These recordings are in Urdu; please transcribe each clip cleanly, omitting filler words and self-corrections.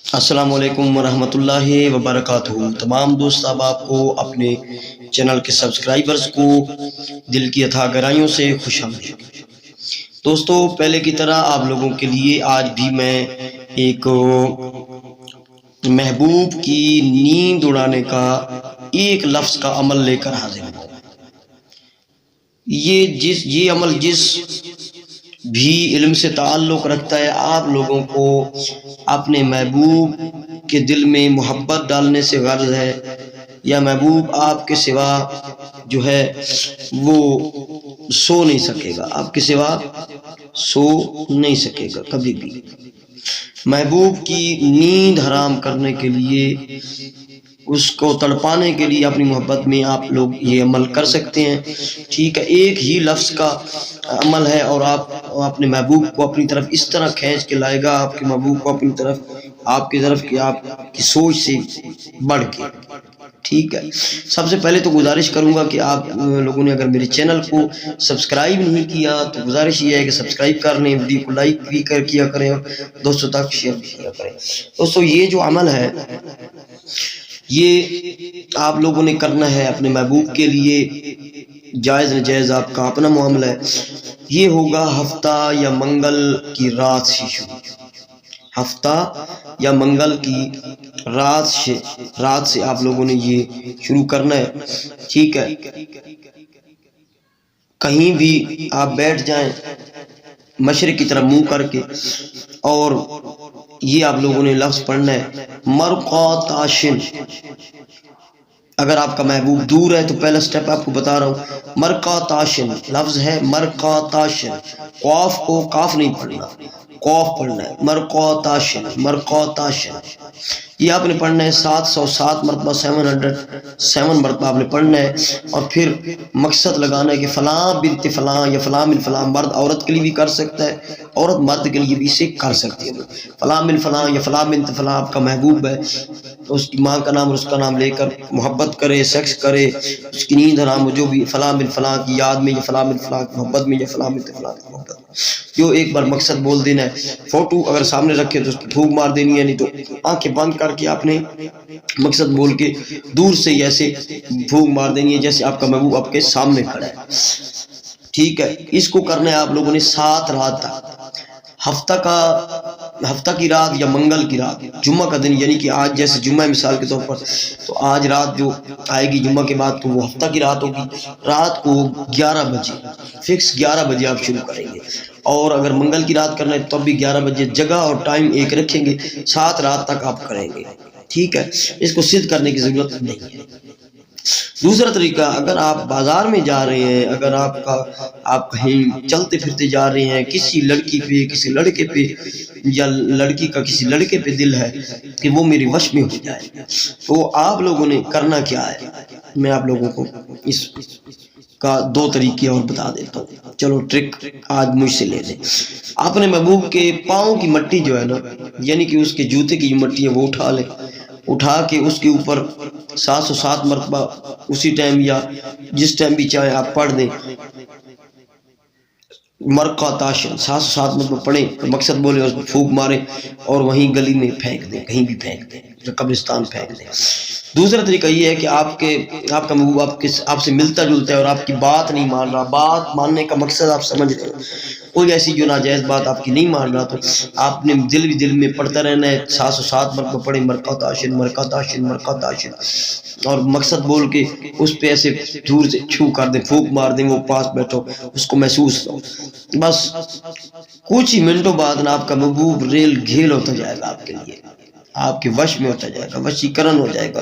السلام علیکم ورحمۃ اللہ وبرکاتہ۔ تمام دوست احباب کو، اپنے چینل کے سبسکرائبرز کو دل کی اتھاہ گہرائیوں سے خوش آمدید۔ دوستو، پہلے کی طرح آپ لوگوں کے لیے آج بھی میں ایک محبوب کی نیند اڑانے کا ایک لفظ کا عمل لے کر حاضر ہوں۔ یہ عمل جس بھی علم سے تعلق رکھتا ہے، آپ لوگوں کو اپنے محبوب کے دل میں محبت ڈالنے سے غرض ہے، یا محبوب آپ کے سوا جو ہے وہ سو نہیں سکے گا، آپ کے سوا سو نہیں سکے گا کبھی بھی۔ محبوب کی نیند حرام کرنے کے لیے، اس کو تڑپانے کے لیے اپنی محبت میں آپ لوگ یہ عمل کر سکتے ہیں۔ ٹھیک ہے، ایک ہی لفظ کا عمل ہے، اور آپ اپنے محبوب کو اپنی طرف اس طرح کھینچ کے لائے گا، آپ کے محبوب کو اپنی طرف، آپ کی طرف کہ آپ کی سوچ سے بڑھ کے۔ ٹھیک ہے، سب سے پہلے تو گزارش کروں گا کہ آپ لوگوں نے اگر میرے چینل کو سبسکرائب نہیں کیا تو گزارش یہ ہے کہ سبسکرائب کر لیں، ویڈیو کو لائک بھی کیا کریں، اور دوستوں تک شیئر بھی کیا کریں۔ دوستوں، یہ جو عمل ہے یہ آپ لوگوں نے کرنا ہے اپنے محبوب کے لیے، جائز نجائز آپ کا اپنا معاملہ ہے۔ یہ ہوگا ہفتہ یا منگل کی رات سے شروع، ہفتہ یا منگل کی رات سے آپ لوگوں نے یہ شروع کرنا ہے۔ ٹھیک ہے، کہیں بھی آپ بیٹھ جائیں مشرق کی طرف منہ کر کے، اور یہ آپ لوگوں نے لفظ پڑھنا ہے مرقاتاشن۔ اگر آپ کا محبوب دور ہے تو پہلا سٹیپ آپ کو بتا رہا ہوں، مرقاتاشن لفظ ہے، مرقاتاشن، قاف کو کاف نہیں پڑھنا، قاف پڑھنا ہے، مرقاتاشن، مرقاتاشن۔ یہ آپ نے پڑھنا ہے 707 مرتبہ، 707 مرتبہ آپ نے پڑھنا ہے، اور پھر مقصد لگانا ہے کہ فلاں بنت فلاں یا فلاں بن فلاں، مرد عورت کے لیے بھی کر سکتا ہے، عورت مرد کے لیے بھی اسے کر سکتی ہے۔ فلاں بن فلاں یا فلاں بنت فلاں آپ کا محبوب ہے، تو اس کی ماں کا نام اور اس کا نام لے کر محبت کرے، سیکس کرے، اس کی نیند حرام ہو، جو بھی فلاں بن فلاں کی یاد میں، یا فلاں بن فلاں کی محبت میں، یا فلاں بن فلاں کی محبت میں، جو ایک بار مقصد بول دینا ہے۔ فوٹو اگر سامنے رکھے تو اس کی پھونک مار دینی ہے، نہیں تو آنکھیں بند کر کے آپ نے مقصد بول کے دور سے ایسے پھونک مار دینی ہے جیسے آپ کا محبوب آپ کے سامنے کھڑا ہے۔ ٹھیک ہے، اس کو کرنا ہے آپ لوگوں نے 7 رات تک، ہفتہ کی رات یا منگل کی رات، جمعہ کا دن، یعنی کہ آج جیسے جمعہ مثال کے طور پر، تو آج رات جو آئے گی جمعہ کے بعد تو وہ ہفتہ کی رات ہوگی۔ رات کو 11 بجے، فکس 11 بجے آپ شروع کریں گے، اور اگر منگل کی رات کرنا ہے تو بھی 11 بجے، جگہ اور ٹائم ایک رکھیں گے، 7 رات تک آپ کریں گے۔ ٹھیک ہے، اس کو صد کرنے کی ضرورت نہیں ہے۔ دوسرا طریقہ، اگر آپ بازار میں جا رہے ہیں، اگر آپ کہیں چلتے پھرتے جا رہے ہیں، کسی لڑکی پہ، کسی لڑکے پہ، یا لڑکی کا کسی لڑکے پہ دل ہے کہ وہ میرے وش میں ہو جائے، تو آپ لوگوں نے کرنا کیا ہے، میں آپ لوگوں کو اس کا 2 طریقے اور بتا دیتا ہوں۔ چلو ٹرک آج مجھ سے لے لیں۔ اپنے محبوب کے پاؤں کی مٹی جو ہے نا، یعنی کہ اس کے جوتے کی جو مٹی ہے وہ اٹھا لیں، اٹھا کے اس کے اوپر 707 مرتبہ اسی ٹائم یا جس ٹائم بھی چاہے آپ پڑھ دیں، مرقاتاشن 707 مرتبہ پڑھیں، مقصد بولے اور پھونک ماریں، اور وہیں گلی میں پھینک دیں، کہیں بھی پھینک دیں، قبرستان پھینک دیں۔ دوسرا طریقہ یہ ہے کہ آپ کا محبوب آپ سے ملتا جلتا ہے اور آپ کی بات نہیں مان رہا، بات ماننے کا مقصد آپ سمجھ رہے ہیں، کوئی ایسی جو ناجائز بات آپ کی نہیں مان رہا، تو آپ نے دل میں پڑھتا رہنا ہے، 707 مرتبہ پڑھیں، مرقاتاشن، مرقاتاشن، مرقاتاشن، اور مقصد بول کے اس پہ ایسے دور سے چھو کر دیں، پھونک مار دیں، وہ پاس بیٹھو، اس کو محسوس ہو۔ بس کچھ ہی منٹوں بعد نا آپ کا محبوب ریل گھیل ہوتا جائے گا، آپ کے لیے، آپ کے وش میں ہوتا جائے گا، وشیکرن ہو جائے گا،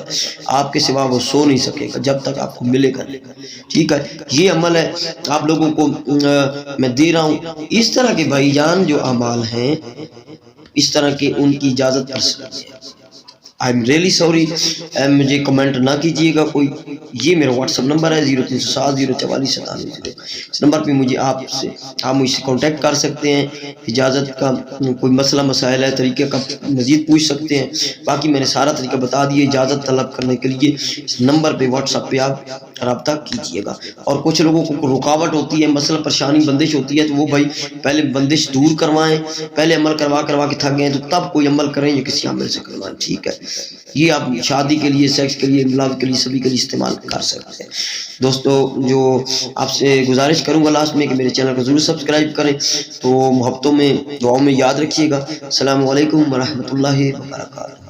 آپ کے سوا وہ سو نہیں سکے گا جب تک آپ کو ملے گا نہیں۔ ٹھیک ہے، یہ عمل ہے آپ لوگوں کو میں دے رہا ہوں۔ اس طرح کے بھائی جان جو اعمال ہیں، اس طرح کے، ان کی اجازت پر آئی ایم ریئلی سوری، مجھے کمنٹ نہ کیجیے گا کوئی۔ یہ میرا واٹس ایپ نمبر ہے 0307044790، اس نمبر پہ آپ مجھ سے کانٹیکٹ کر سکتے ہیں، اجازت کا کوئی مسئلہ مسائل ہے، طریقہ کا مزید پوچھ سکتے ہیں، باقی میں نے سارا طریقہ بتا دیا۔ اجازت طلب کرنے کے لیے اس نمبر پہ واٹس ایپ پہ آپ رابطہ کیجیے گا. اور کچھ لوگوں کو رکاوٹ ہوتی ہے، مسئلہ پریشانی بندش ہوتی ہے، تو وہ بھائی پہلے بندش دور کروائیں، پہلے عمل کروا کے تھک گئے تو تب کوئی عمل کریں یا کسی عمل سے کروائیں. ٹھیک ہے، یہ آپ شادی کے لیے، سیکس کے لیے، املاک کے لیے، سبھی کے لیے استعمال کر سکتے ہیں. دوستو جو آپ سے گزارش کروں گا لاسٹ میں کہ میرے چینل کو ضرور سبسکرائب کریں. تو محبتوں میں دعاؤں میں یاد رکھیے گا. السلام علیکم ورحمۃ اللہ وبرکاتہ.